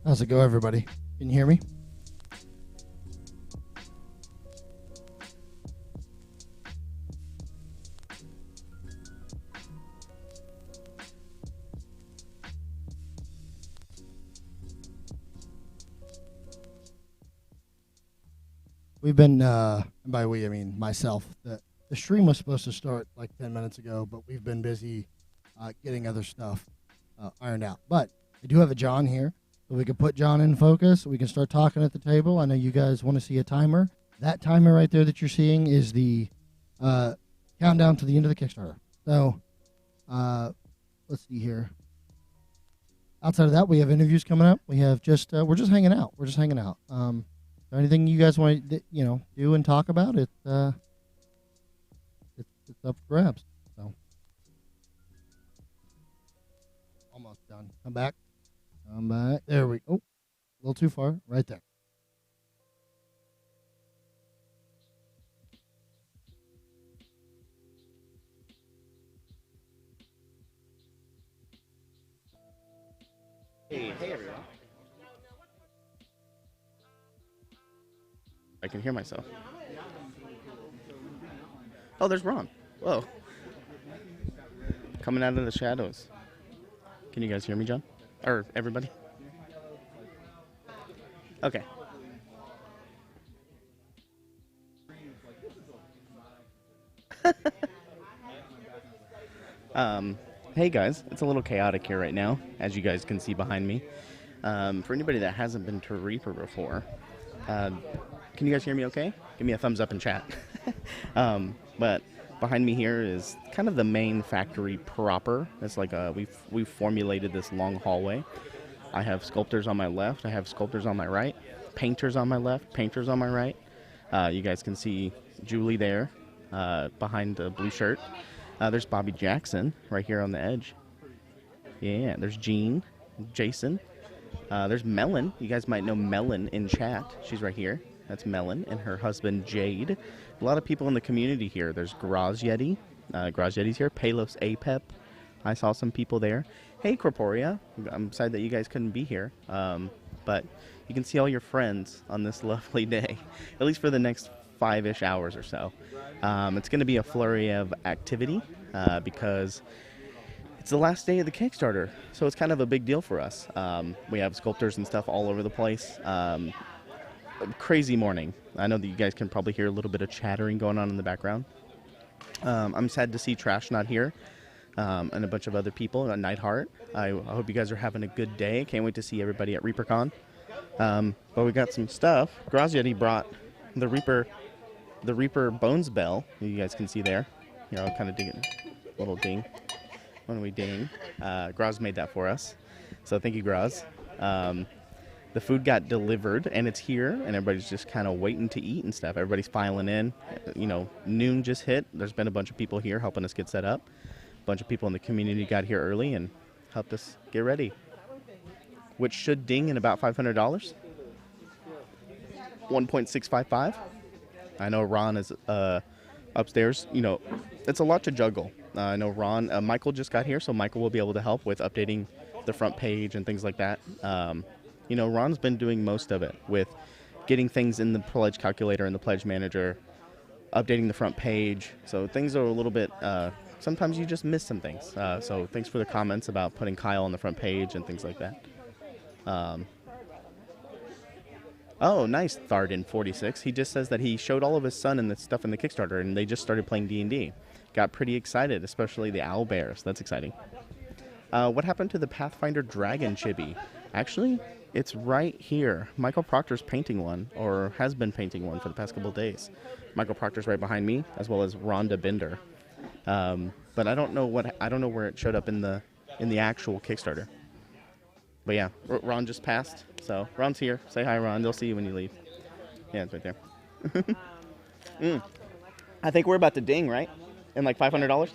How's it go, everybody? Can you hear me? We've been, by we, I mean myself, the stream was supposed to start like 10 minutes ago, but we've been busy getting other stuff ironed out. But I do have a John here, so we can put John in focus. We can start talking at the table. I know you guys want to see a timer. That timer right there that you're seeing is the countdown to the end of the Kickstarter. So let's see here. Outside of that, we have interviews coming up. We have we're just hanging out. We're just hanging out. Anything you guys want to do and talk about? It's up for grabs. So almost done. Come back. Come back. There we go. A little too far. Right there. Hey everyone. I can hear myself. Oh, there's Ron. Whoa. Coming out of the shadows. Can you guys hear me, John? Or everybody? Okay. Hey guys, it's a little chaotic here right now, as you guys can see behind me. For anybody that hasn't been to Reaper before, can you guys hear me okay? Give me a thumbs up in chat. But behind me here is kind of the main factory proper. It's like we've formulated this long hallway. I have sculptors on my left, I have sculptors on my right, painters on my left, painters on my right. You guys can see Julie there behind the blue shirt. There's Bobby Jackson right here on the edge. Yeah, there's Jean, Jason. There's Melon. You guys might know Melon in chat. She's right here. That's Melon and her husband Jade. A lot of people in the community here. There's Graz Yeti. Graz Yeti's here. Palos Apep. I saw some people there. Hey Corporea. I'm sorry that you guys couldn't be here. But you can see all your friends on this lovely day. At least for the next 5-ish hours or so. It's going to be a flurry of activity because it's the last day of the Kickstarter, so it's kind of a big deal for us. We have sculptors and stuff all over the place. Crazy morning. I know that you guys can probably hear a little bit of chattering going on in the background. I'm sad to see Trash not here and a bunch of other people at Nightheart. I hope you guys are having a good day. Can't wait to see everybody at ReaperCon. But we got some stuff. Graziati brought the Reaper Bones Bell. You guys can see there. Here, I'll kind of dig it. Little ding. When we ding. Graz made that for us. So thank you, Graz. The food got delivered, and it's here, and everybody's just kind of waiting to eat and stuff. Everybody's filing in. Noon just hit. There's been a bunch of people here helping us get set up. A bunch of people in the community got here early and helped us get ready. Which should ding in about $500. 1.655. I know Ron is upstairs. It's a lot to juggle. I know Ron, Michael just got here, so Michael will be able to help with updating the front page and things like that. Ron's been doing most of it with getting things in the pledge calculator and the pledge manager, updating the front page. So things are a little bit, sometimes you just miss some things. So thanks for the comments about putting Kyle on the front page and things like that. Oh, nice, Tharden46. He just says that he showed all of his son and the stuff in the Kickstarter, and they just started playing D&D. Got pretty excited, especially the owl bears. That's exciting. What happened to the Pathfinder Dragon Chibi? Actually, it's right here. Michael Proctor's painting one, or has been painting one for the past couple of days. Michael Proctor's right behind me, as well as Rhonda Bender. But I don't know where it showed up in the actual Kickstarter. But yeah, Ron just passed, so Ron's here. Say hi, Ron. They'll see you when you leave. Yeah, it's right there. I think we're about to ding, right? In like $500?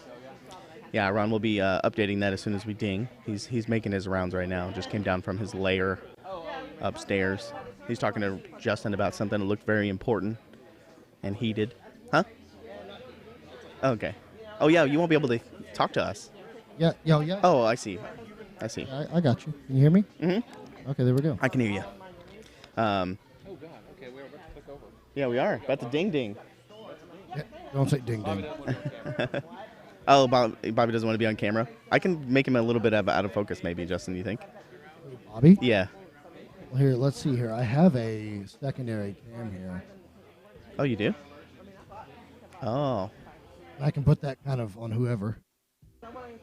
Yeah, Ron will be updating that as soon as we ding. He's making his rounds right now. Just came down from his lair upstairs. He's talking to Justin about something that looked very important and heated. Huh? Okay. Oh, yeah, you won't be able to talk to us. Yeah. Oh, I see. I got you. Can you hear me? Mm-hmm. Okay, there we go. I can hear you. Oh, God. Okay, we're about to click over. Yeah, we are. About to ding ding. Yeah, don't say ding ding. Oh, Bobby doesn't want to be on camera. I can make him a little bit out of focus, maybe, Justin, you think? Bobby? Yeah. Well, here, let's see here. I have a secondary cam here. Oh, you do? Oh. I can put that kind of on whoever.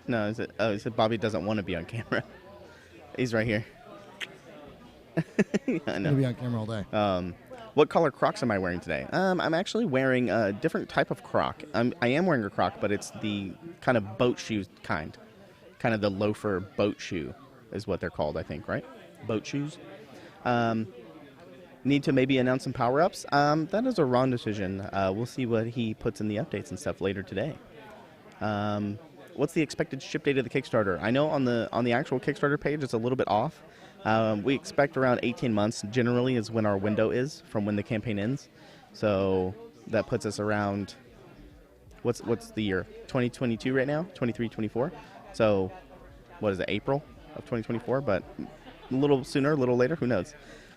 No, is it? Oh, he said Bobby doesn't want to be on camera. He's right here. Yeah, I I'm know. going to be on camera all day. What color Crocs am I wearing today? I'm actually wearing a different type of Croc. I am wearing a Croc, but it's the kind of boat shoe kind. Kind of the loafer boat shoe is what they're called, I think, right? Boat shoes. Need to maybe announce some power-ups? That is a Ron decision. We'll see what he puts in the updates and stuff later today. What's the expected ship date of the Kickstarter? I know on the actual Kickstarter page it's a little bit off. We expect around 18 months generally is when our window is from when the campaign ends. So that puts us around, what's the year? 2022 right now? 23, 24? So what is it, April of 2024? But a little sooner, a little later, who knows?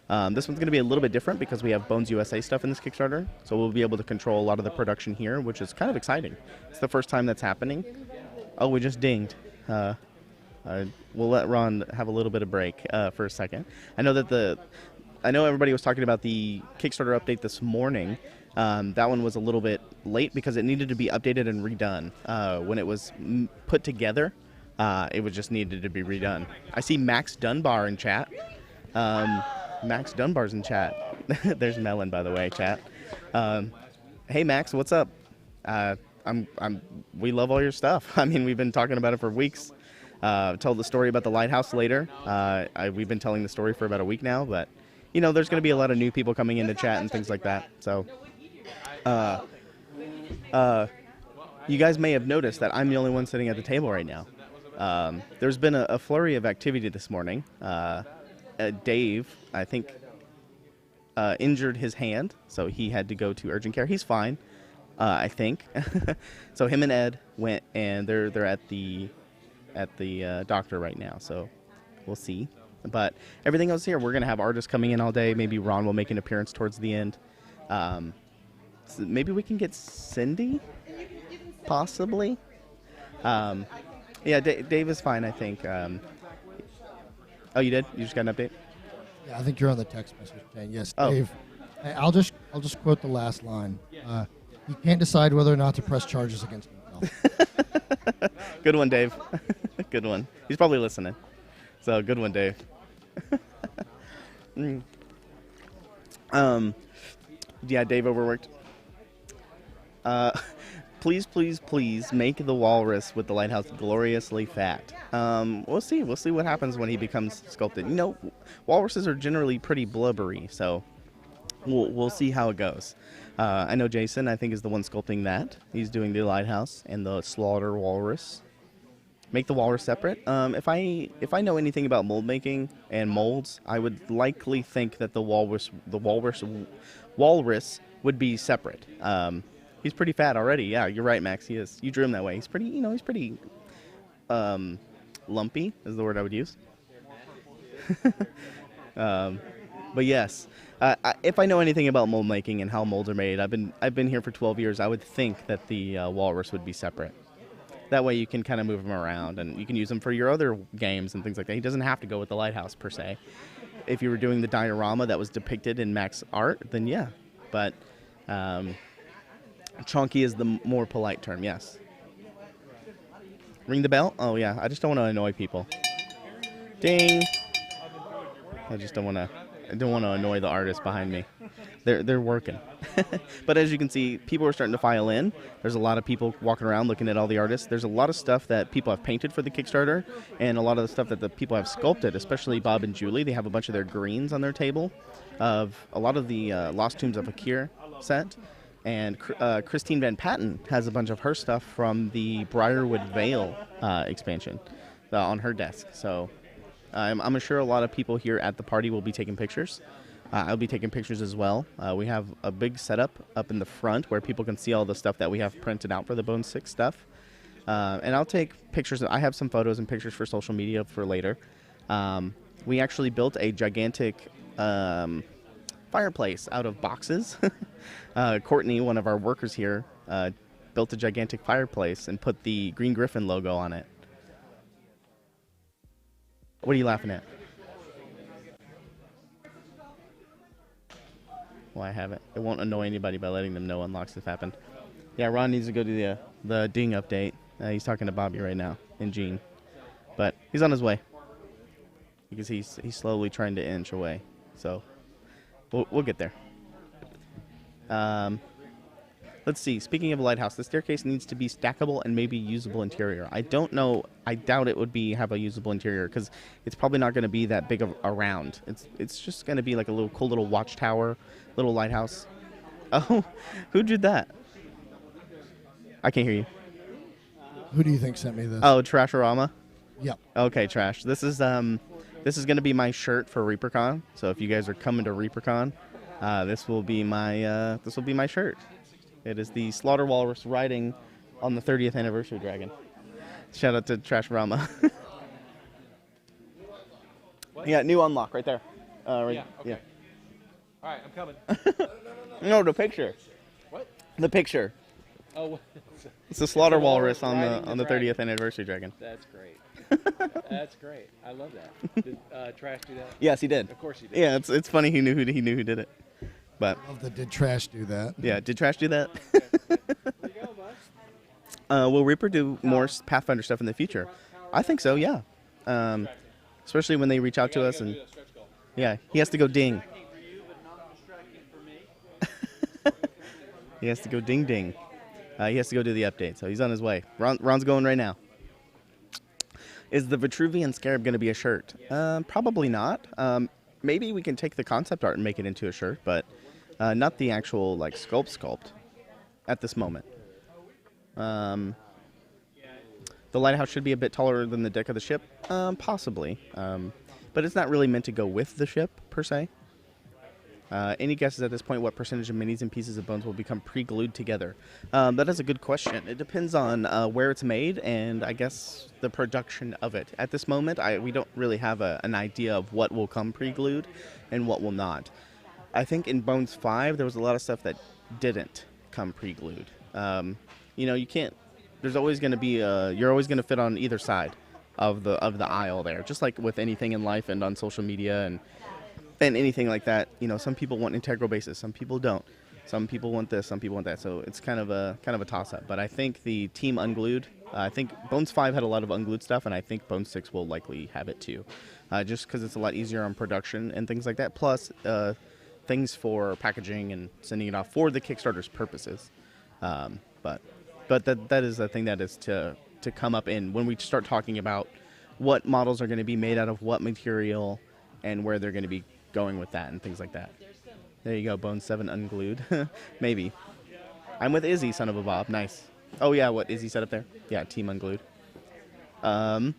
This one's going to be a little bit different because we have Bones USA stuff in this Kickstarter. So we'll be able to control a lot of the production here, which is kind of exciting. It's the first time that's happening. Oh, we just dinged. We'll let Ron have a little bit of break for a second. I know everybody was talking about the Kickstarter update this morning. That one was a little bit late because it needed to be updated and redone. When it was put together, it was just needed to be redone. I see Max Dunbar in chat. Max Dunbar's in chat. There's Melon, by the way, chat. Hey, Max, what's up? We love all your stuff. I mean, we've been talking about it for weeks. Tell the story about the lighthouse later. We've been telling the story for about a week now, but you know, there's going to be a lot of new people coming into chat and things like that. So, you guys may have noticed that I'm the only one sitting at the table right now. There's been a flurry of activity this morning. Dave, I think, injured his hand, so he had to go to urgent care. He's fine, I think. So him and Ed went, and they're at the doctor right now, so we'll see. But everything else here, we're going to have artists coming in all day. Maybe Ron will make an appearance towards the end. So maybe we can get Cindy, possibly. Yeah, Dave is fine, I think. Oh, you did? You just got an update? Yeah, I think you're on the text message chain. Yes, Oh. Dave. Hey, I'll just quote the last line. He can't decide whether or not to press charges against himself. Good one, Dave. Good one. He's probably listening. So, good one, Dave. Yeah, Dave overworked. Please make the walrus with the lighthouse gloriously fat. We'll see what happens when he becomes sculpted. You know, walruses are generally pretty blubbery, so we'll see how it goes. I know Jason, I think, is the one sculpting that. He's doing the lighthouse and the slaughter walrus. Make the walrus separate. If I know anything about mold making and molds, I would likely think that the walrus would be separate. He's pretty fat already. Yeah, you're right, Max. He is. You drew him that way. He's pretty. He's pretty lumpy is the word I would use. But yes, if I know anything about mold making and how molds are made, I've been here for 12 years. I would think that the walrus would be separate. That way you can kind of move him around and you can use him for your other games and things like that. He doesn't have to go with the lighthouse per se. If you were doing the diorama that was depicted in Max art, then yeah. But chunky is the more polite term, yes. Ring the bell? Oh yeah, I just don't want to annoy people. Ding! I just don't want to annoy the artists behind me. They're working. But as you can see, people are starting to file in. There's a lot of people walking around looking at all the artists. There's a lot of stuff that people have painted for the Kickstarter, and a lot of the stuff that the people have sculpted, especially Bob and Julie. They have a bunch of their greens on their table of a lot of the Lost Tombs of Akir set. And Christine Van Patten has a bunch of her stuff from the Briarwood Vale expansion on her desk. So I'm sure a lot of people here at the party will be taking pictures. I'll be taking pictures as well. We have a big setup up in the front where people can see all the stuff that we have printed out for the Bone 6 stuff. And I'll take pictures. I have some photos and pictures for social media for later. we actually built a gigantic fireplace out of boxes. Courtney, one of our workers here, built a gigantic fireplace and put the Green Griffin logo on it. What are you laughing at? Well, I haven't. It won't annoy anybody by letting them know unlocks have happened. Yeah, Ron needs to go do the ding update. He's talking to Bobby right now and Gene. But he's on his way. Because he's slowly trying to inch away. So we'll get there. Let's see. Speaking of a lighthouse, the staircase needs to be stackable and maybe usable interior. I don't know. I doubt it would have a usable interior because it's probably not going to be that big of around. It's just going to be like a little cool little watchtower, little lighthouse. Oh, who did that? I can't hear you. Who do you think sent me this? Oh, Trashorama. Yep. Okay, Trash. This is going to be my shirt for ReaperCon. So if you guys are coming to ReaperCon, this will be my shirt. It is the Slaughter Walrus riding on the 30th anniversary dragon. Shout out to Trashorama. Yeah, new unlock right there. Right, yeah. Okay. Yeah. All right, I'm coming. No, the picture. What? The picture. Oh. It's the Slaughter Walrus Walrus on the dragon. 30th anniversary dragon. That's great. That's great. I love that. Did Trash do that? Yes, he did. Of course he did. Yeah, it's funny he knew who did it. But Love that. Did Trash do that? yeah, did Trash do that? Will Reaper do more Pathfinder stuff in the future? I think so. Yeah. Especially when they reach out to us and yeah, he has to go ding. He has to go ding ding. He has to go do the update, so he's on his way. Ron's going right now. Is the Vitruvian Scarab going to be a shirt? Probably not. Maybe we can take the concept art and make it into a shirt, but not the actual like sculpt at this moment. The lighthouse should be a bit taller than the deck of the ship, possibly, but it's not really meant to go with the ship per se. Any guesses at this point what percentage of minis and pieces of bones will become pre-glued together? That is a good question. It depends on where it's made and I guess the production of it. At this moment, we don't really have an idea of what will come pre-glued and what will not. I think in Bones 5 there was a lot of stuff that didn't come pre-glued. You can't. There's always going to be you're always going to fit on either side of the aisle there, just like with anything in life and on social media and anything like that. Some people want integral bases, some people don't. Some people want this, some people want that. So it's kind of a toss-up. But I think the team unglued. I think Bones 5 had a lot of unglued stuff, and I think Bones 6 will likely have it too, just because it's a lot easier on production and things like that. Plus, things for packaging and sending it off for the Kickstarter's purposes. But that is a thing that is to come up in when we start talking about what models are going to be made out of what material and where they're going to be going with that and things like that. There you go, Bone 7 unglued. Maybe. I'm with Izzy, son of a Bob. Nice. Oh yeah, what Izzy said up there? Yeah, team unglued. Yeah,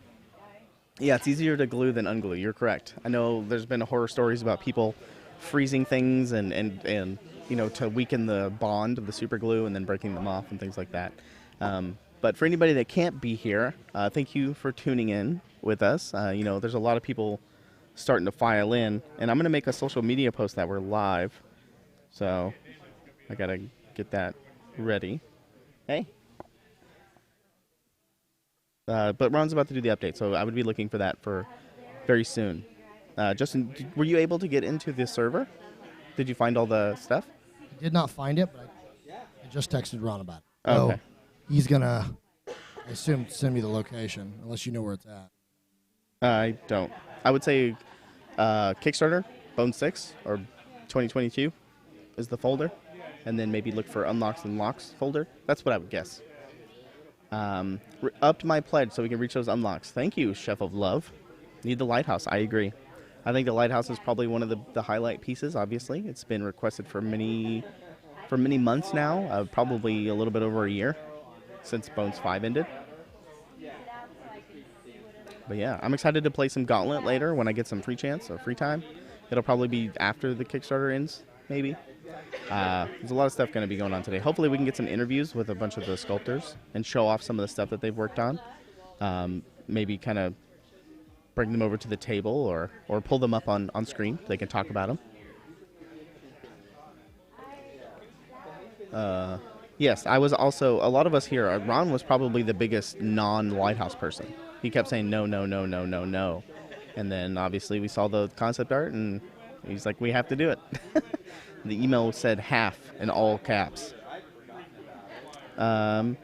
it's easier to glue than unglue. You're correct. I know there's been horror stories about people freezing things and to weaken the bond of the super glue and then breaking them off and things like that. But for anybody that can't be here, thank you for tuning in with us. There's a lot of people starting to file in, and I'm going to make a social media post that we're live. So I got to get that ready. Hey. But Ron's about to do the update, so I would be looking for that for very soon. Justin, were you able to get into the server? Did you find all the stuff? I did not find it, but I just texted Ron about it. Okay. So he's going to, I assume, send me the location, unless you know where it's at. I don't. I would say Kickstarter, Bone 6, or 2022 is the folder. And then maybe look for Unlocks and Locks folder. That's what I would guess. Upped my pledge so we can reach those unlocks. Thank you, Chef of Love. Need the lighthouse. I agree. I think the lighthouse is probably one of the highlight pieces, obviously. It's been requested for many months now, probably a little bit over a year since Bones 5 ended. But yeah, I'm excited to play some Gauntlet later when I get some free chance or free time. It'll probably be after the Kickstarter ends, maybe. There's a lot of stuff going to be going on today. Hopefully we can get some interviews with a bunch of the sculptors and show off some of the stuff that they've worked on. Maybe kind of bring them over to the table or pull them up on screen. They can talk about them. Yes, I was also, a lot of us here, Ron was probably the biggest non-Lighthouse person. He kept saying no, no, no, no, no, no. And then obviously we saw the concept art and he's like, we have to do it. The email said half in all caps. John,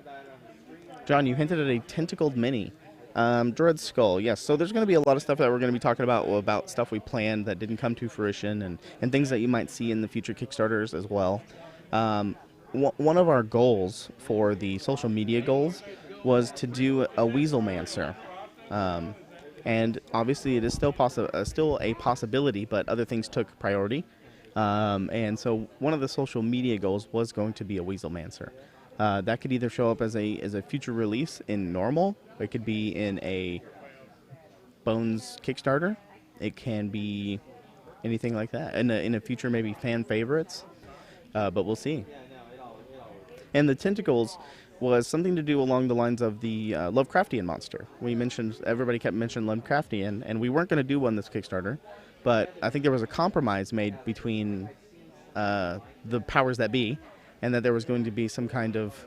you hinted at a tentacled mini. Dread Skull, yes. So there's going to be a lot of stuff that we're going to be talking about stuff we planned that didn't come to fruition and things that you might see in the future Kickstarters as well. One of our goals for the social media goals was to do a Weaselmancer. And obviously it is still a possibility, but other things took priority. And so one of the social media goals was going to be a Weaselmancer. That could either show up as a future release in normal. It could be in a Bones Kickstarter. It can be anything like that. In a future maybe fan favorites. But we'll see. And the tentacles was something to do along the lines of the Lovecraftian monster. Everybody kept mentioning Lovecraftian, and we weren't going to do one this Kickstarter, but I think there was a compromise made between the powers that be, and that there was going to be some kind of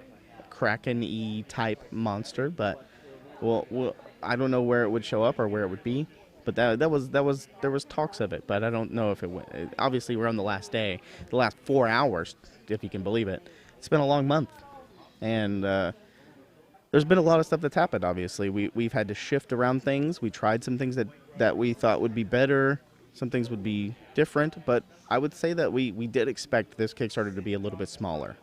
Kraken-y type monster, but I don't know where it would show up or where it would be. But there was talks of it, but I don't know if it went. Obviously, we're on the last day, the last 4 hours, if you can believe it. It's been a long month, and there's been a lot of stuff that's happened. Obviously, we've had to shift around things. We tried some things that we thought would be better. Some things would be different, but I would say that we did expect this Kickstarter to be a little bit smaller,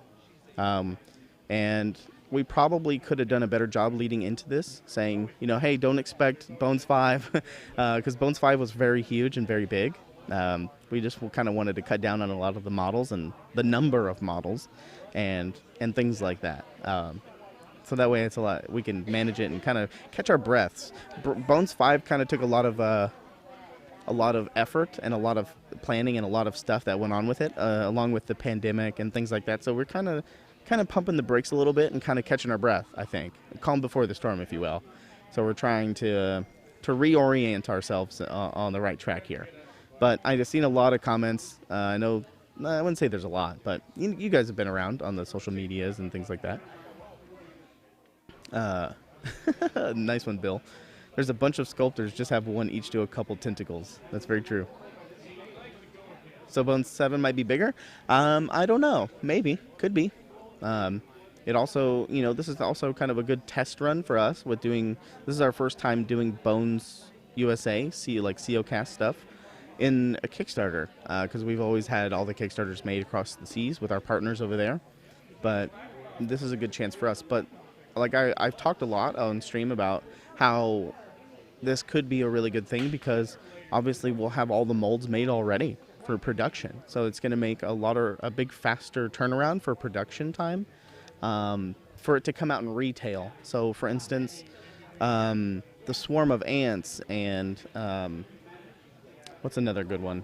and we probably could have done a better job leading into this, saying, hey, don't expect Bones 5, because Bones 5 was very huge and very big. We just kind of wanted to cut down on a lot of the models and the number of models and things like that. So that way it's we can manage it and kind of catch our breaths. Bones 5 kind of took a lot of effort and a lot of planning and a lot of stuff that went on with it, along with the pandemic and things like that. So we're kind of pumping the brakes a little bit and kind of catching our breath, I think. Calm before the storm, if you will. So we're trying to reorient ourselves on the right track here. But I just seen a lot of comments. I know, I wouldn't say there's a lot, but you guys have been around on the social medias and things like that. Nice one, Bill. There's a bunch of sculptors, just have one each do a couple tentacles. That's very true. So Bones 7 might be bigger? I don't know. Maybe. Could be. It also, this is also kind of a good test run for us with this is our first time doing Bones USA, COcast stuff, in a Kickstarter, because we've always had all the Kickstarters made across the seas with our partners over there. But this is a good chance for us. But like I've talked a lot on stream about how this could be a really good thing, because obviously we'll have all the molds made already for production. So it's going to make a big faster turnaround for production time, for it to come out in retail. So for instance, the Swarm of Ants and what's another good one?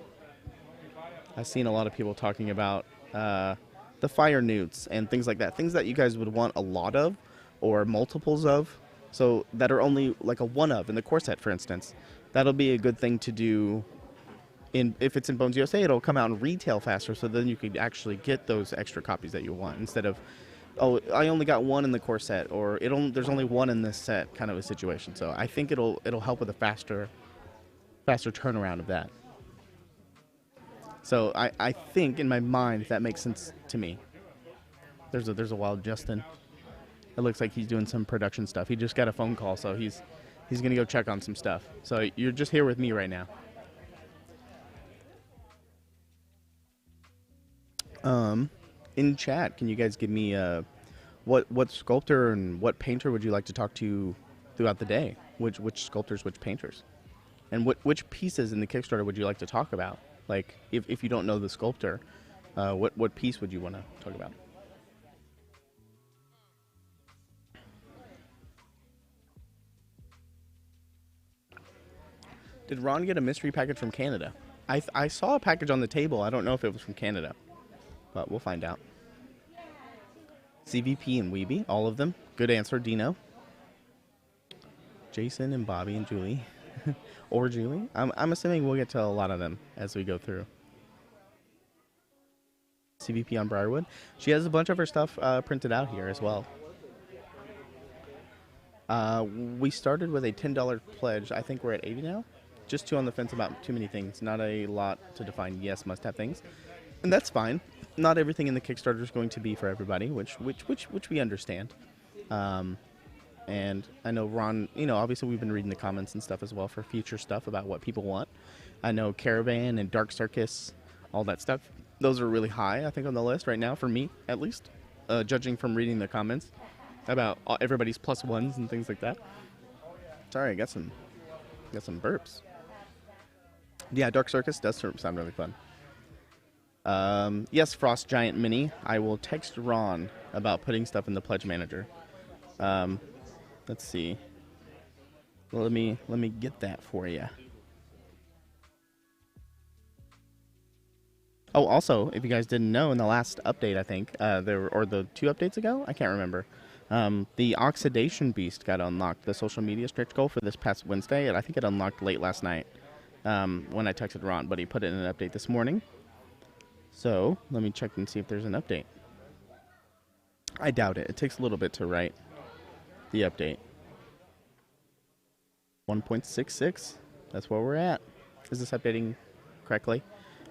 I've seen a lot of people talking about the Fire Newts and things like that. Things that you guys would want a lot of or multiples of. So that are only like a one of in the core set, for instance. That'll be a good thing to do. If it's in Bones USA, it'll come out in retail faster, so then you could actually get those extra copies that you want, instead of, oh, I only got one in the core set, or there's only one in this set, kind of a situation. So I think it'll help with a faster turnaround of that. So I think in my mind that makes sense to me. There's a wild Justin. It looks like he's doing some production stuff. He just got a phone call, so he's gonna go check on some stuff. So you're just here with me right now. In chat, can you guys give me what sculptor and what painter would you like to talk to throughout the day? Which sculptors, which painters, and which pieces in the Kickstarter would you like to talk about? Like, if you don't know the sculptor, what piece would you want to talk about? Did Ron get a mystery package from Canada? I saw a package on the table. I don't know if it was from Canada, but we'll find out. CVP and Weeby, all of them. Good answer, Dino. Jason and Bobby and Julie. Or Julie. I'm assuming we'll get to a lot of them as we go through. CVP on Briarwood. She has a bunch of her stuff printed out here as well. We started with a $10 pledge. I think we're at 80 now. Just too on the fence about too many things. Not a lot to define. Yes, must have things, and that's fine. Not everything in the Kickstarter is going to be for everybody, which we understand. And I know Ron. Obviously we've been reading the comments and stuff as well for future stuff about what people want. I know Caravan and Dark Circus, all that stuff. Those are really high, I think, on the list right now for me, at least, judging from reading the comments about everybody's +1s and things like that. Sorry, I got some burps. Yeah, Dark Circus does sound really fun. Yes, Frost Giant Mini. I will text Ron about putting stuff in the Pledge Manager. Let's see. Well, let me get that for you. Oh, also, if you guys didn't know, in the last update, I think or the 2 updates ago, I can't remember. The Oxidation Beast got unlocked, the social media stretch goal for this past Wednesday, and I think it unlocked late last night when I texted Ron, but he put it in an update this morning. So let me check and see if there's an update. I doubt it. It takes a little bit to write the update. 1.66. That's where we're at. Is this updating correctly?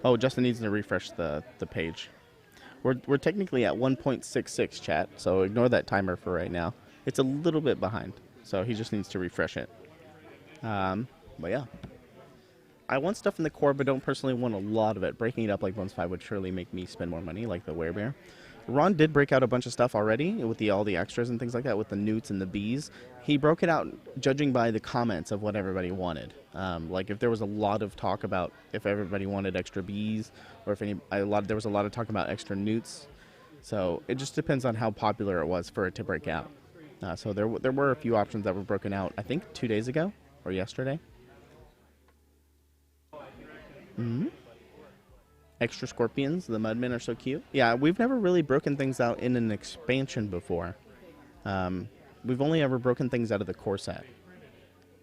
Oh, Justin needs to refresh the page. We're technically at 1.66, chat, so ignore that timer for right now. It's a little bit behind, so he just needs to refresh it. But yeah. I want stuff in the core, but don't personally want a lot of it. Breaking it up like Bones 5 would surely make me spend more money, like the Werebear. Ron did break out a bunch of stuff already with all the extras and things like that, with the newts and the bees. He broke it out judging by the comments of what everybody wanted. Like if there was a lot of talk about if everybody wanted extra bees, or if there was a lot of talk about extra newts. So it just depends on how popular it was for it to break out. So there were a few options that were broken out, I think 2 days ago or yesterday. Extra scorpions. The mudmen are so cute. Yeah, we've never really broken things out in an expansion before. We've only ever broken things out of the core set.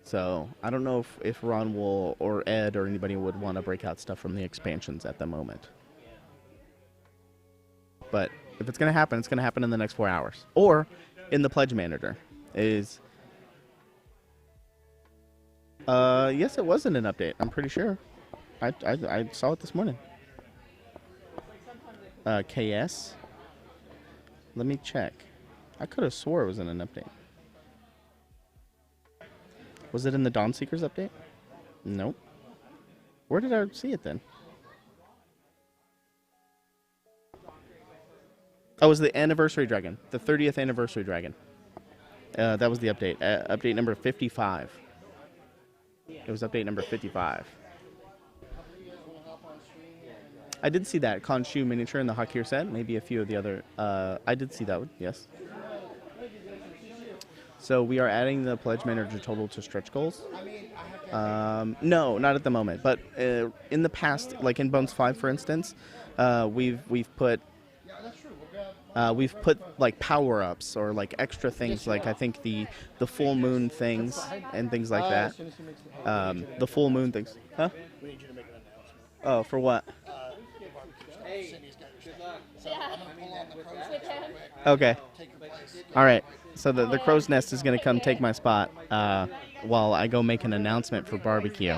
So I don't know if Ron will, or Ed, or anybody would want to break out stuff from the expansions at the moment. But if it's going to happen, it's going to happen in the next 4 hours. Or in the Pledge Manager. Yes, it wasn't an update. I'm pretty sure. I saw it this morning. KS. Let me check. I could have swore it was in an update. Was it in the Dawnseekers update? Nope. Where did I see it then? Oh, it was the Anniversary Dragon. The 30th Anniversary Dragon. That was the update. Update number 55. It was update number 55. I did see that Khonshu miniature in the Hakir set. Maybe a few of the other. I did see that one. Yes. So we are adding the Pledge Manager total to stretch goals. No, not at the moment. But in the past, like in Bones 5, for instance, we've put like power ups or like extra things, like I think the full moon things and things like that. The full moon things. Huh? We need you to make an announcement. Oh, for what? Okay. All right. So the crow's nest is going to come take my spot while I go make an announcement for barbecue.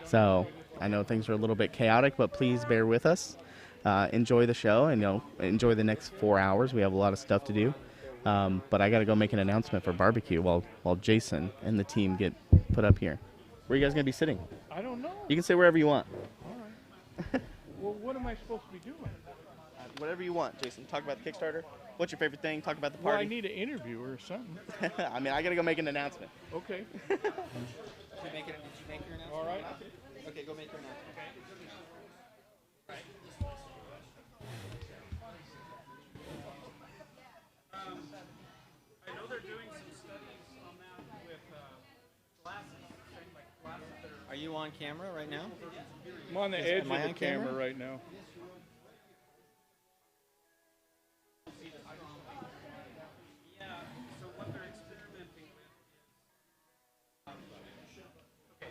So I know things are a little bit chaotic, but please bear with us. Enjoy the show and enjoy the next 4 hours. We have a lot of stuff to do. But I got to go make an announcement for barbecue while Jason and the team get put up here. Where are you guys going to be sitting? I don't know. You can sit wherever you want. All right. Well, what am I supposed to be doing? Whatever you want, Jason. Talk about the Kickstarter. What's your favorite thing? Talk about the Well, party. I need an interview or something. I mean, I got to go make an announcement. Okay. Did you make your announcement? All right. Okay, go make your announcement. I know they're doing some studies on that with glasses, like glasses that are... Are you on camera right now? I'm on the edge am of I the on camera camera? right now. Yeah, so what they're experimenting with is...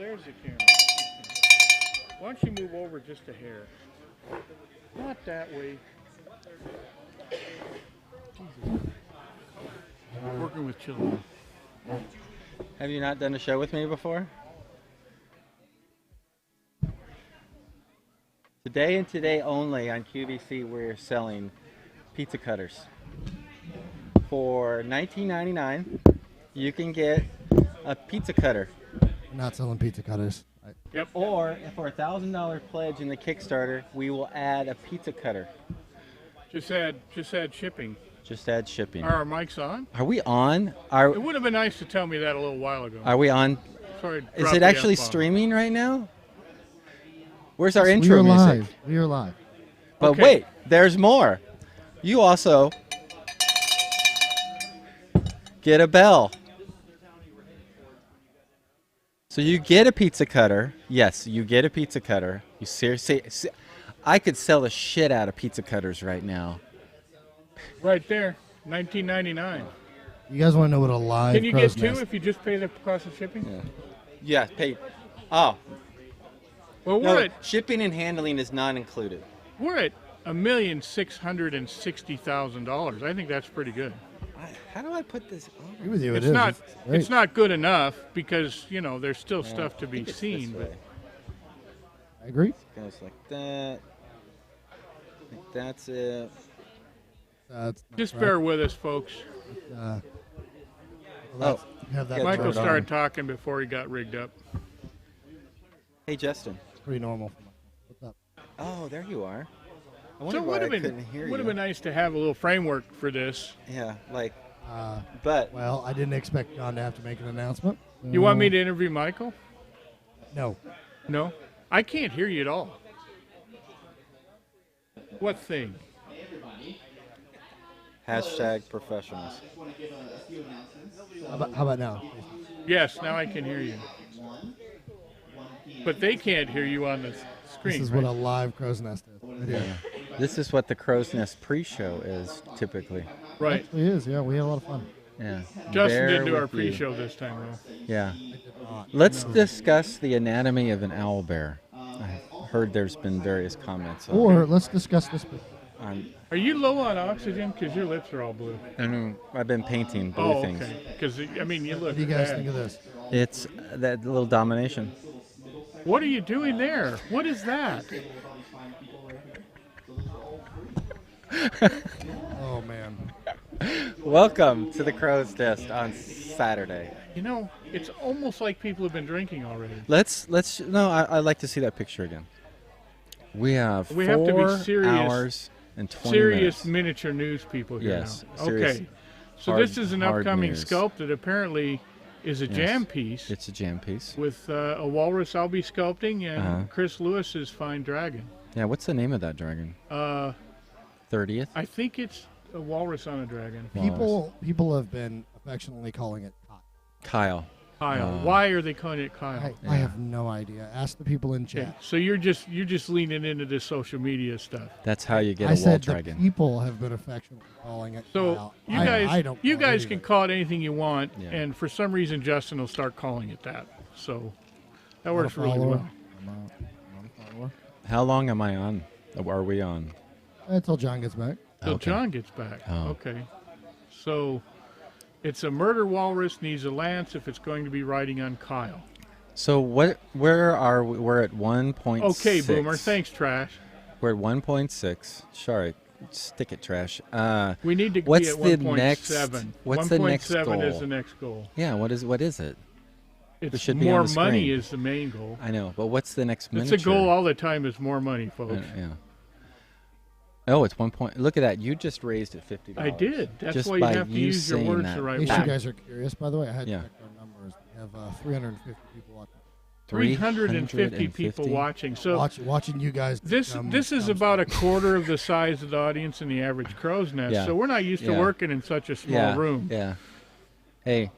there's the camera. Why don't you move over just a hair? Not that way. Jesus. Working with children. Have you not done a show with me before? Today and today only on QVC, we're selling pizza cutters. For $19.99, you can get a pizza cutter. We're not selling pizza cutters. Yep. Or for a $1,000 pledge in the Kickstarter, we will add a pizza cutter. Just add shipping. Just add shipping. Are our mics on? Are we on? It would have been nice to tell me that a little while ago. Are we on? Sorry. to Is drop it the actually F-bomb. streaming right now? Where's our We intro are music? live. We are live. But Okay. wait, there's more. You also get a bell. So you get a pizza cutter. Yes, you get a pizza cutter. You seriously, I could sell the shit out of pizza cutters right now. Right there, $19.99. You guys want to know what a live Can you crow's get two nest? if you just pay the cost of shipping? Yeah, paid. Oh, Well, no, we're at shipping and handling is not included. $1,660,000. I think that's pretty good. How do I put this on? Agree with you. It's it is. not. Great. It's not good enough because there's still stuff to be It's seen. this But way. I agree. Goes like that. Like that's it. That's not just right. bear with us, folks. Well, Oh, that's- have that Yeah, Michael turned on. started talking before he got rigged up. hey Justin. It's pretty normal. For Michael. What's up? Oh, there you are. I So wonder it why would I have couldn't hear been you. nice to have a little framework for this. Yeah, like, Uh, but well, I didn't expect John to have to make an announcement. You want me so- to interview Michael? No. No, I can't hear you at all. What thing? hashtag professionals. How about now? Yes, now I can hear you. But they can't hear you on the screen. This is right? what a live crow's nest is. Right here. This is what the Crow's Nest pre-show is typically. Right. Actually is. Yeah, we had a lot of fun. Yeah. Justin Bear didn't do our with you. pre-show this time, though. Yeah. Let's discuss the anatomy of an owl bear. I've heard there's been various comments Or let's discuss this. on. Are you low on oxygen? Because your lips are all blue. I've been painting blue Oh, things. okay. Because, I mean, you look What do you guys bad. think of this? It's that little domination. What are you doing there? What is that? Oh man. Welcome to the Crow's Nest on Saturday. It's almost like people have been drinking already. I'd like to see that picture again. We have We have to be 4 serious- hours and 20 Serious minutes. miniature news people here Yes, now. serious Okay. So hard- this is an hard upcoming news. sculpt that apparently is a Yes. jam piece It's a jam piece. with a walrus I'll be sculpting and Uh-huh. Chris Lewis's fine dragon. Yeah, what's the name of that dragon? 30th? I think it's a walrus on a dragon. People have been affectionately calling it Kyle. Kyle. Kyle. Why are they calling it Kyle? I have no idea. Ask the people in Okay, chat. so you're just leaning into this social media stuff. That's how you get I a wall said the dragon. people have been affectionately calling it So Kyle. you I guys, don't you know guys anything. can call it anything you want, Yeah. and for some reason Justin will start calling it that. So that I'm works a really follower. well. I'm a follower. How long am I on? Are we on? Until John gets back. Till Okay. John gets back. Oh. Okay. So it's a murder walrus needs a lance if it's going to be riding on Kyle. So where are we? We're at 1.6. Okay, Boomer. Thanks, Trash. We're at 1.6. Sorry. Stick it, Trash. We need to What's be at the 1.7. next- what's the next 1.7 is goal? the next goal. Yeah, what is it? It's should be on more the money screen. is the main goal. I know, but what's the next It's miniature? a goal all the time is more money, folks. Yeah. Oh, it's 1 point. Look at that. You just raised it $50. I did. That's Just why you by have to you use your saying words that. the In right case way. you guys are curious, by the way, I had Yeah. checked our numbers. We have 350 people watching. 350 people watching. So Watching you guys. this is about a quarter of the size of the audience in the average crow's nest. Yeah. So we're not used to Yeah. working in such a small Yeah. room. Yeah. Hey.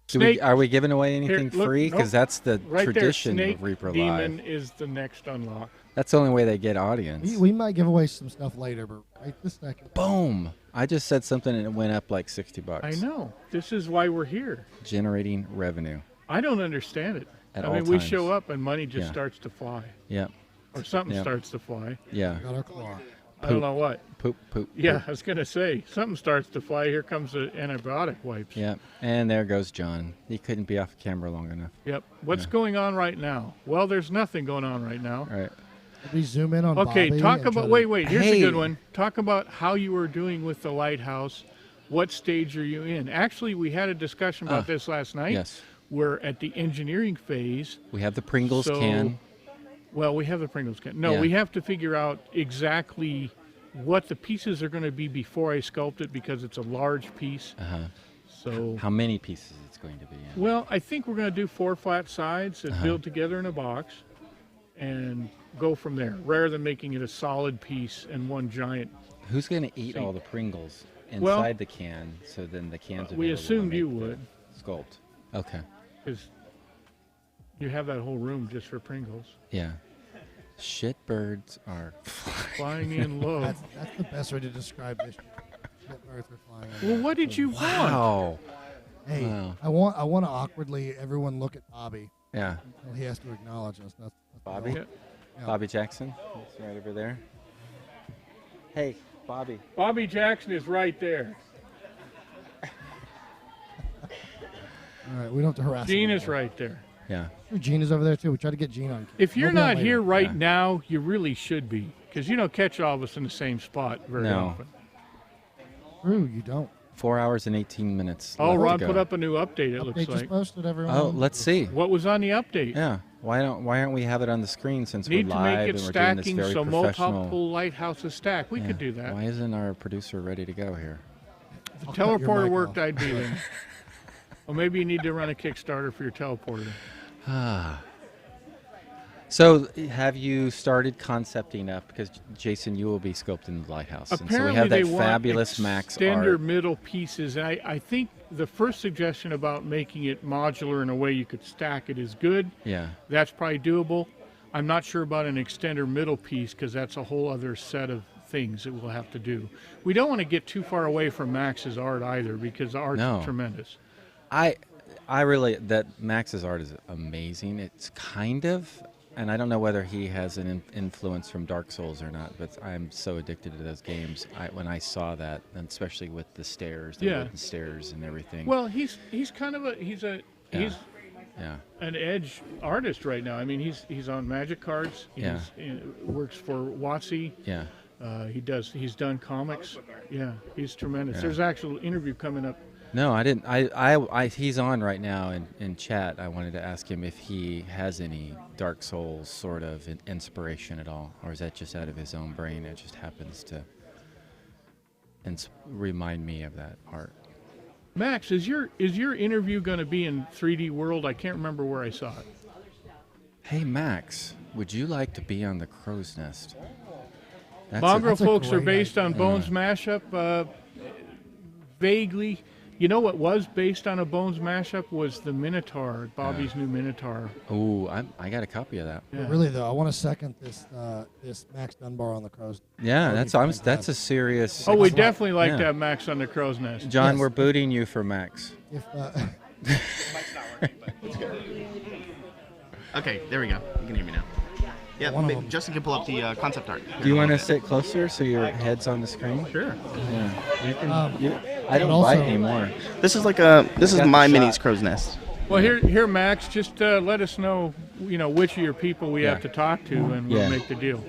Snake- Are we giving away anything look, free? Because nope. that's the Right tradition there, Snake of Reaper Demon Live. is the next unlock. That's the only way they get audience. We might give away some stuff later, but right this second. Boom! I just said something and it went up like $60. I know. This is why we're here. Generating revenue. I don't understand it. At I all mean, we times. show up and money just Yeah. starts to fly, Yeah. or something Yeah. starts to fly. Yeah. Got our claw. I don't know what. Poop. Yeah, Poop. I was gonna say something starts to fly. Here comes the antibiotic wipes. Yeah. And there goes John. He couldn't be off camera long enough. Yep. What's Yeah. going on right now? Well, there's nothing going on right now. All right. Did we zoom in on Okay, Bobby talk and about. try to- Wait. Here's Hey. a good one. Talk about how you were doing with the lighthouse. What stage are you in? Actually, we had a discussion about this last night. Yes. We're at the engineering phase. We have the Pringles So- can. Well, we have the Pringles can. No, Yeah. we have to figure out exactly what the pieces are going to be before I sculpt it because it's a large piece. Uh-huh. So, How many pieces it's going to be in? well, I think we're going to do 4 flat sides that Uh-huh. build together in a box and go from there, rather than making it a solid piece and one giant. Who's going to eat See. all the Pringles inside Well, the can so then the can's we available to assumed make you the would. Sculpt. Okay. Because you have that whole room just for Pringles. Yeah. Shitbirds are Flying in low. That's the best way to describe this. Shit birds are flying in. Well, what did you want? Wow. Hey, Wow. I want to awkwardly everyone look at Bobby. Yeah. Well, he has to acknowledge us. That's Bobby? Yeah. Yeah. Bobby Jackson. He's right over there. Hey, Bobby. Bobby Jackson is right there. All right, we don't have to harass him Gene is anymore. right there. Yeah. Gene is over there too. We try to get Gene on. If you're He'll be on not later. here right Yeah. now, you really should be, because you don't catch all of us in the same spot very No. often. True, you don't. 4 hours and 18 minutes. Oh, left to Ron go. put up a new update. It Update looks just like. posted, everyone. Oh, let's see. What was on the update? Yeah. Why aren't we have it on the screen since Need we're to live make it and we're doing this stacking very so professional? multiple lighthouses stack. We Yeah. could do that. Why isn't our producer ready to go here? If the I'll cut your teleporter mic worked, off. I'd be there. Well, maybe you need to run a Kickstarter for your teleporter. Ah. So, have you started concepting up? Because Jason, you will be sculpting the lighthouse, and so we Apparently, have they that want fabulous Max extender art. middle pieces. And I think the first suggestion about making it modular in a way you could stack it is good. Yeah. That's probably doable. I'm not sure about an extender middle piece because that's a whole other set of things that we'll have to do. We don't want to get too far away from Max's art either because the art's No. tremendous. I really that Max's art is amazing. It's kind of, and I don't know whether he has an influence from Dark Souls or not, but I'm so addicted to those games. When I saw that, and especially with the stairs, the Yeah. wooden stairs and everything. Well, he's kind of he's Yeah. an edge artist right now. I mean, he's on Magic cards. Yeah. Works for WotC. Yeah. He's done comics. Yeah, he's tremendous. Yeah. There's an actual interview coming up. No, I didn't. He's on right now in chat. I wanted to ask him if he has any Dark Souls sort of inspiration at all, or is that just out of his own brain? It just happens to remind me of that art. Max, is your interview going to be in 3D World? I can't remember where I saw it. Hey Max, would you like to be on the Crow's Nest? Mongrel that's a folks are great based on idea. Bones mashup. Vaguely, you know what was based on a Bones mashup was the Minotaur, Bobby's new Minotaur. Oh, I got a copy of that. Yeah. Really though, I want to second this Max Dunbar on the Crows. Yeah, That'd that's be that's a serious. Oh, we Excellent. definitely like Yeah. to have Max on the Crow's Nest. John, Yes. we're booting you for Max. If Okay, there we go. You can hear me now. Yeah, One of them. Justin can pull up the concept art. Do you want to sit closer so your head's on the screen? Sure. Yeah. You can, Um, I don't also- bite anymore. This is this is Got the my shot. mini's crow's nest. Well, here, Max, just let us know, which of your people we Yeah. have to talk to, and we'll Yeah. make the deal.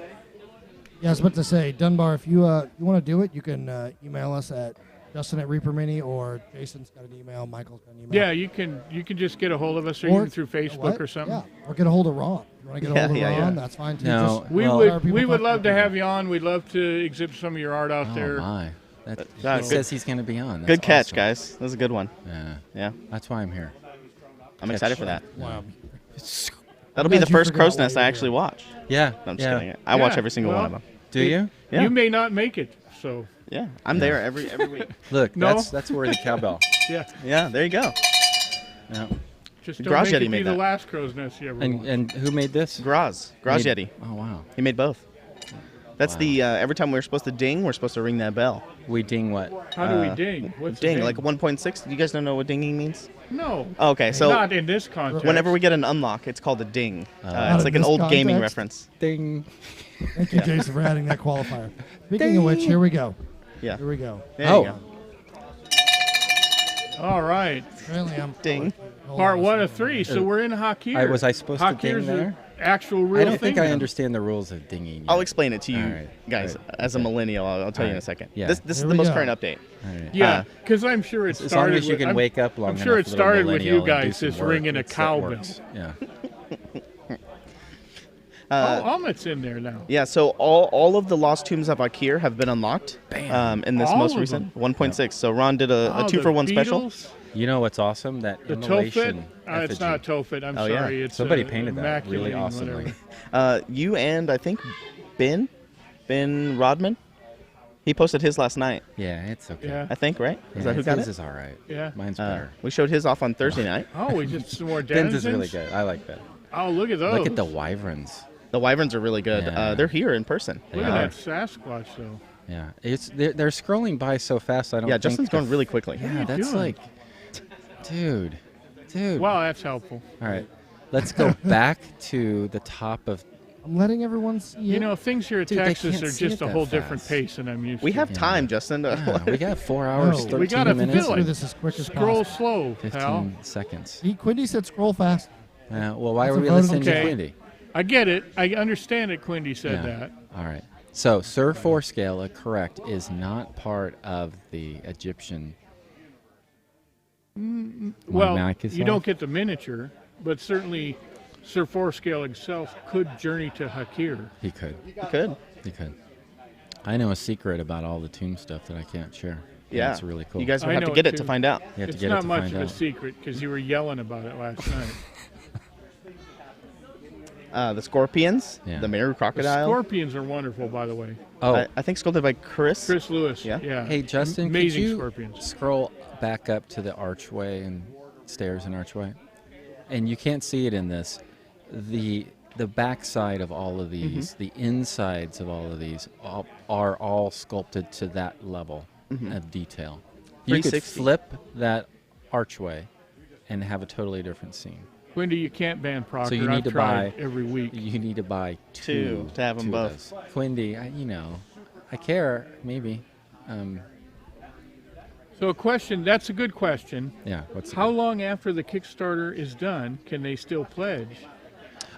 yeah, I was about to say, Dunbar, if you want to do it, you can email us at Justin at Reaper Mini, or Jason's got an email, Michael's got an email. Yeah, you can just get a hold of us, or Or- even through Facebook What? or something. Yeah, or get a hold of Ron. If you want to get a hold of Yeah, Ron, yeah. that's fine too. No, Just We Well, let our would people we would talk love to people. have you on. We'd love to exhibit some of your art out Oh there. my! That, Yeah, he good- says he's going to be on. That's Good catch, awesome. guys. That was a good one. Yeah, Yeah, that's why I'm here. I'm excited for that. Wow. That'll be glad the you first forgot crow's what nest you I were actually doing. watch. Yeah, No, I'm just yeah. kidding. I watch Yeah, every single well, one of them. Do you? Yeah. You may not make it, so Yeah, I'm there every week. Look, No. that's where the cowbell. yeah. Yeah, there you go. Yeah. Just Garage don't make Yeti it made be the that. last crow's nest you ever And want. and who made this? Graz Made- Yeti. Oh wow. He made both. That's Wow. the every time we're supposed to ding, we're supposed to ring that bell. We ding what? How do we ding? What's a Ding, like 1.6. You guys don't know what dinging means? No. Okay, so Not in this context. whenever we get an unlock, it's called a ding. Not It's in like an this old gaming context? reference. Ding. Thank you, Jason, for adding that qualifier. Speaking of which, here we go. Yeah. Here we go. There Oh. you go. All right. Apparently, I'm Ding. Part 1 of 3. So we're in Hakir. Was I supposed to ding Hakir's there? an actual real I don't thing think I now. understand the rules of dinging. Yet. I'll explain it to you All right. guys. All right. As a millennial, I'll tell you in a Alright. second. Yeah. This is Here the we most go. current update. All right. Yeah, because I'm sure it As long started as you with, can I'm, wake up long I'm enough, sure it little started with millennial, you and do guys some just work, ringing a that cowbell. works. Yeah. Amit's in there now. Yeah, so all of the Lost Tombs of Akir have been unlocked in this All most of recent them? 1.6. So Ron did a Oh, 2-for-1 the special. Beatles, You know what's awesome? That The Tophet. immolation It's effigy. not Tophet. I'm Oh, yeah. sorry. It's Somebody painted that really Immaculating, awesomely. whatever. You and I think Ben Rodman, he posted his last night. Yeah, it's okay. Yeah. I think, right? Is Yeah, that who got his it? is all right. Yeah. Mine's better. We showed his off on Thursday night. Oh, we did some more Ben's is denizens? really good. I like that. Oh, look at those. Look at the wyverns. The wyverns are really good. Yeah. They're here in person. Look They at are. that Sasquatch, though. Yeah, they're scrolling by so fast. I don't. Yeah, think Justin's the going really quickly. Yeah, you that's doing? like, dude. Wow, that's helpful. All right, let's go back to the top of. I'm letting everyone see You it. know, things here at Dude, they Texas can't are see just it a that whole different fast. pace than I'm used We to. have Yeah. time, Justin. Yeah, we got 4 hours, No. 13 We gotta minutes, fill Let's it. do this as quick as Scroll possible. slow, 15 pal. seconds. Quindy said scroll fast. Well, why That's were a we vote of listening to okay. Quindy? I get it. I understand it. Quindy said Yeah. that. All right. So, Sir Forescale, correct, is not part of the Egyptian. Well, mic is you off? don't get the miniature, but certainly Sir Forescale himself could journey to Hakir. He could. Good. He could. I know a secret about all the tomb stuff that I can't share. Yeah. It's really cool. You guys will I have to know get it it to too. find out. You have to It's get not it to much find of a out. secret because you were yelling about it last night. The scorpions, Yeah. the Meru The crocodile. scorpions are wonderful, by the way. Oh, I think sculpted by Chris. Chris Lewis. Yeah. Yeah. hey, Justin, could Amazing you scorpions. scroll back up to the archway and stairs and archway? And you can't see it in this. The backside of all of these, the insides of all of these, are all sculpted to that level of detail. You could 360. flip that archway and have a totally different scene. Wendy, you can't ban Proctor. you need I've to tried buy- every week. You need to buy Two to have 'em two of both. those. Quindy, I care, maybe. So a question, that's a good question. Yeah, what's How long after the Kickstarter is done can they still pledge?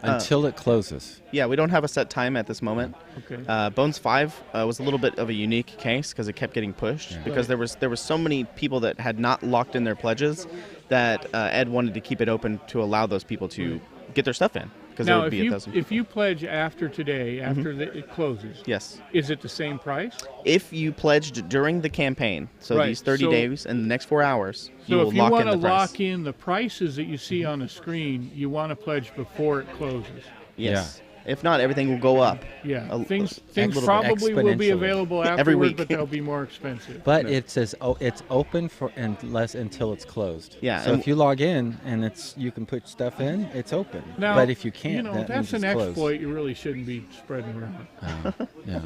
until it closes? Yeah, we don't have a set time at this moment. Okay. Bones 5 was a little bit of a unique case because it kept getting pushed because there was so many people that had not locked in their pledges that Ed wanted to keep it open to allow those people to get their stuff in because there Now, would be 1,000 if you pledge after today, after it closes, Yes. is it the same price? If you pledged during the campaign, so Right, these 30 so- days and the next 4 hours, you So will if you lock want in to the price. lock in the prices that you see on the screen, you want to pledge before it closes. Yes. If not, everything will go up. Yeah, A- things a little bit. probably will be Exponentially. available Every afterward, week. but they'll be more expensive. But it says it's open for until it's closed. Yeah, So and- if you log in and you can put stuff in, it's open. Now, but if you can't, that that's means an it's closed. exploit you really shouldn't be spreading around. Yeah.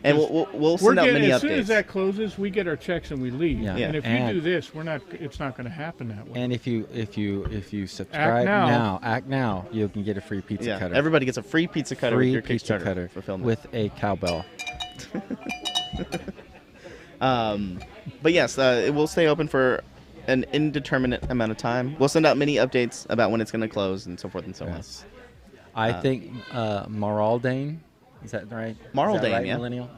And we'll We're send out getting, many as soon updates. as that closes, we get our checks and we leave. Yeah. And if you And- do this, it's not going to happen that way. And if you subscribe act now, you can get a free pizza yeah, cutter. everybody gets a free pizza cutter with free your pizza Kickstarter cutter fulfillment. with a cowbell. But yes, it will stay open for an indeterminate amount of time. We'll send out many updates about when it's going to close and so forth and so Yes. I think Maraldane, is that right? Maraldane, is that right, yeah. Millennial?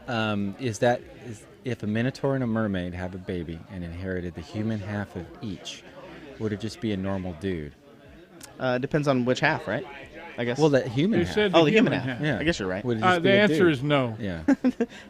Is if a Minotaur and a mermaid have a baby and inherited the human half of each, would it just be a normal dude? on. Depends on which half, right? I guess. Well, the human You half. said the human half. Yeah. I guess you're right. Would it just be The a answer dude? is no. Yeah.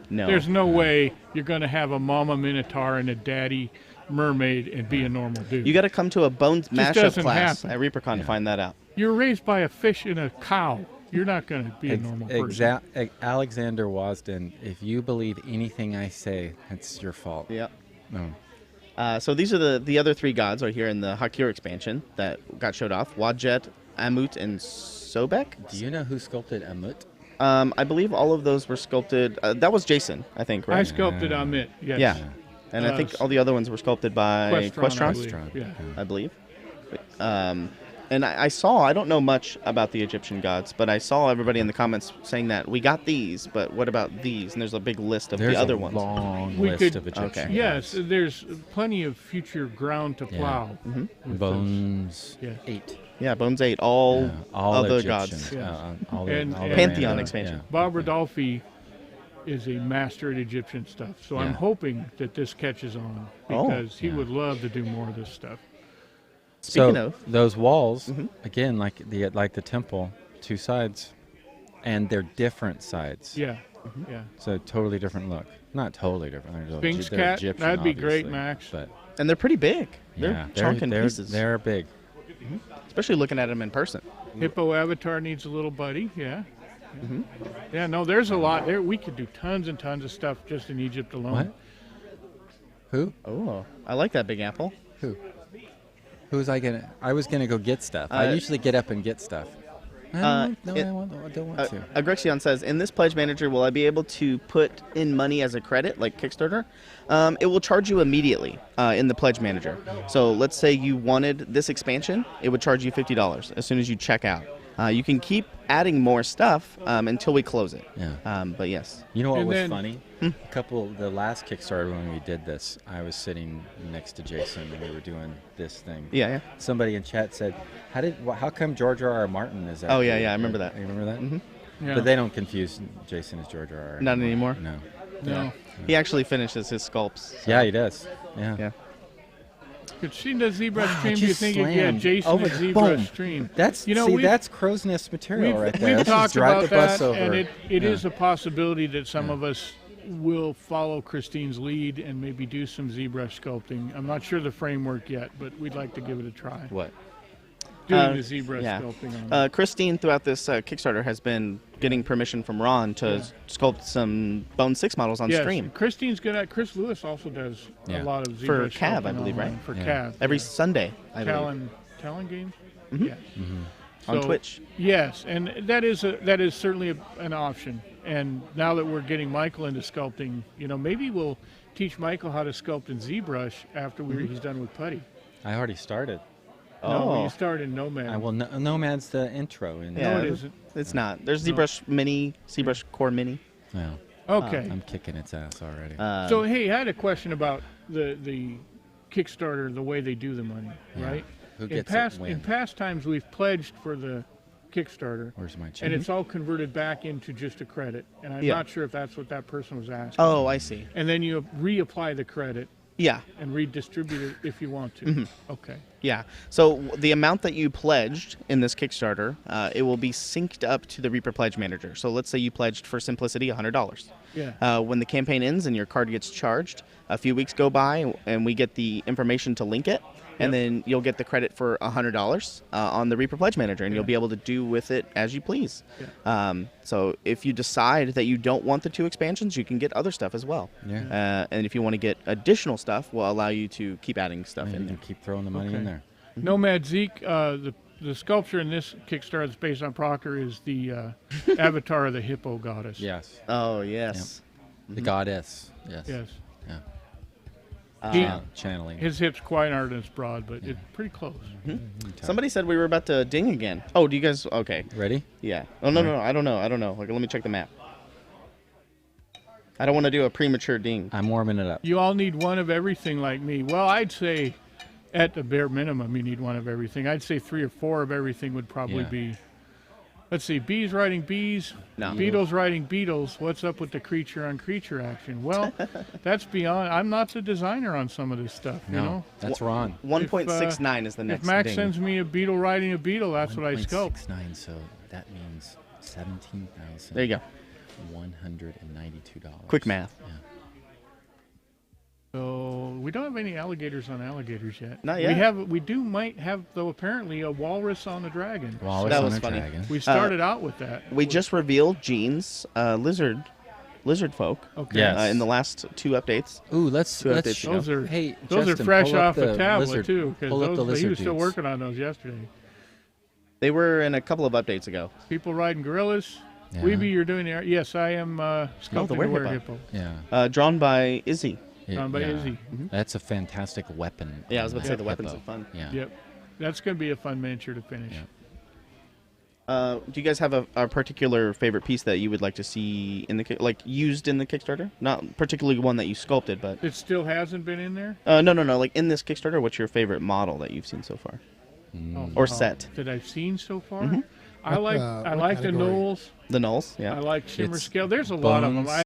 No. There's no way you're going to have a mama minotaur and a daddy mermaid and be a normal dude. You got to come to a Bones mashup doesn't class happen. at ReaperCon to find that out. You're raised by a fish and a cow. You're not going to be a normal person. Alexander Wasden, if you believe anything I say, that's your fault. Yep. No. So these are the other three gods right here in the Hakir expansion that got showed off. Wadjet, Amut, and Sobek. Do you know who sculpted Amut? I believe all of those were sculpted. That was Jason, I think, I right? sculpted Amit. Yes. Yeah. And I think all the other ones were sculpted by Questron, Questron, I believe. I believe. And I saw, I don't know much about the Egyptian gods, but I saw everybody in the comments saying that we got these, but what about these? And there's a big list of the other ones. There's a long We list could- of Egyptian Yes, gods. there's plenty of future ground to Yeah. plow. with this. Bones Yeah. 8. Yeah, Bones 8, all other Egyptian. gods. Yeah. All And- all and, Pantheon random. expansion. Bob Rodolphe is a master at Egyptian stuff, so I'm Yeah. hoping that this catches on Oh. because he Yeah. would love to do more of this stuff. Speaking So of, those walls, again, like the temple, 2 sides, and they're different sides. Yeah, yeah. So totally different look. Not totally different. They're Sphinx they're cat, Egyptian, that'd be great, obviously, Max. But and they're pretty big. They're yeah, chunking pieces, They're big. especially looking at them in person. Hippo Avatar needs a little buddy. Yeah. Yeah. No, there's a lot there. We could do tons and tons of stuff just in Egypt alone. What? Who? Oh, I like that big apple. Who? Who was I gonna? I was gonna go get stuff. I usually get up and get stuff. I don't want to. Agrexion says, in this pledge manager, will I be able to put in money as a credit, like Kickstarter? It will charge you immediately in the pledge manager. So let's say you wanted this expansion, it would charge you $50 as soon as you check out. You can keep adding more stuff until we close it. Yeah. But yes. You know what And was then- funny? The last Kickstarter when we did this, I was sitting next to Jason and we were doing this thing. Yeah. Somebody in chat said, "How come George R.R. Martin is that?" Oh, yeah, I remember that. You remember that? Mm-hmm. Yeah. But they don't confuse Jason as George R.R. Not anymore? No. No. He actually finishes his sculpts. Yeah, he does. Yeah. Yeah. Could see the zebra Wow, stream? Do you just think you get slammed. Jason Over- and zebra boom. stream? That's we've- that's crow's nest material right there. We've Let's just talked drive about the bus that, over. and it Yeah. is a possibility that some of us will follow Christine's lead and maybe do some ZBrush sculpting. I'm not sure the framework yet, but we'd like to give it a try. What? Doing the ZBrush yeah. sculpting on it. Christine, throughout this Kickstarter, has been getting permission from Ron to sculpt some Bone 6 models on Yes, stream. Christine's good at. Chris Lewis also does Yeah. a lot of For ZBrush Cav, I sculpting believe, online. right? For Yeah. Cav. Every yeah. Sunday, I believe. Talon games. Mhm. Yeah. On So, Twitch. Yes, and that is certainly an option. And now that we're getting Michael into sculpting, maybe we'll teach Michael how to sculpt in ZBrush after he's done with putty. I already started. No, you start in Nomad. Nomad's the intro. Yeah, it isn't. It's not. There's ZBrush Mini, ZBrush Core Mini. No. Okay. I'm kicking its ass already. So hey, I had a question about the Kickstarter, the way they do the money, Yeah. right? Who in gets past it when? in past times, we've pledged for the Kickstarter, Where's my check? and it's all converted back into just a credit. And I'm Yeah. not sure if that's what that person was asking. Oh, I see. And then you reapply the credit Yeah, and redistribute it if you want to. Mm-hmm. Okay. yeah. So the amount that you pledged in this Kickstarter, it will be synced up to the Reaper Pledge Manager. So let's say you pledged for simplicity $100. Yeah. When the campaign ends and your card gets charged, a few weeks go by and we get the information to link it. And then you'll get the credit for $100 on the Reaper Pledge Manager, and you'll be able to do with it as you please. Yeah. So if you decide that you don't want the 2 expansions, you can get other stuff as well. Yeah. And if you want to get additional stuff, we'll allow you to keep adding stuff You in can there. keep throwing the money in Okay. there. Nomad Zeke, the sculpture in this Kickstarter that's based on Proctor is the avatar of the hippo goddess. Yes. Oh, yes. The goddess. Yes. Yes. Yeah. He- Channeling. His hips quite aren't as broad, but it's pretty close. Somebody said we were about to ding again. Oh, do you guys? Okay. Ready? Yeah. Oh, no. I don't know. Like, let me check the map. I don't want to do a premature ding. I'm warming it up. You all need one of everything like me. Well, I'd say at the bare minimum you need one of everything. I'd say 3 or 4 of everything would probably Yeah. be. Let's see, bees riding bees, No. beetles riding beetles. What's up with the creature on creature action? Well, that's beyond. I'm not the designer on some of this stuff, you No, know. that's Ron. 1.69 is the next If Max ding. sends me a beetle riding a beetle, that's what I sculpt. 1.69, so that means $17,192. There you go. Quick math. Yeah. So we don't have any alligators on alligators yet. Not We yet. might have though apparently a walrus on a dragon. Walrus That on was a funny. dragon. We started out with that. We just revealed Gene's lizard folk Okay. Yes. in the last 2 updates. Ooh, let's updates ago. Those are Hey, those Justin, are fresh pull up off the tablet lizard- too, because pull up the he lizard was still dudes. working on those yesterday. They were in a couple of updates ago. People riding gorillas. Yeah. Weeby, you're doing the art. Yes, I am sculpting the were-hippo. were-hippo. Yeah. Drawn by Izzy. Drawn by Izzy. That's a fantastic weapon. Yeah, I was about to say on the that weapons hippo. are fun. Yeah. Yep. That's going to be a fun miniature to finish. Yeah. Do you guys have a particular favorite piece that you would like to see in the used in the Kickstarter? Not particularly one that you sculpted, but It still hasn't been in there? no. Like in this Kickstarter, what's your favorite model that you've seen so far, or set? That I've seen so far? Mm-hmm. I like what the category? Knolls. The nulls, yeah. I like Shimmer It's Scale. There's a lot of them. bones.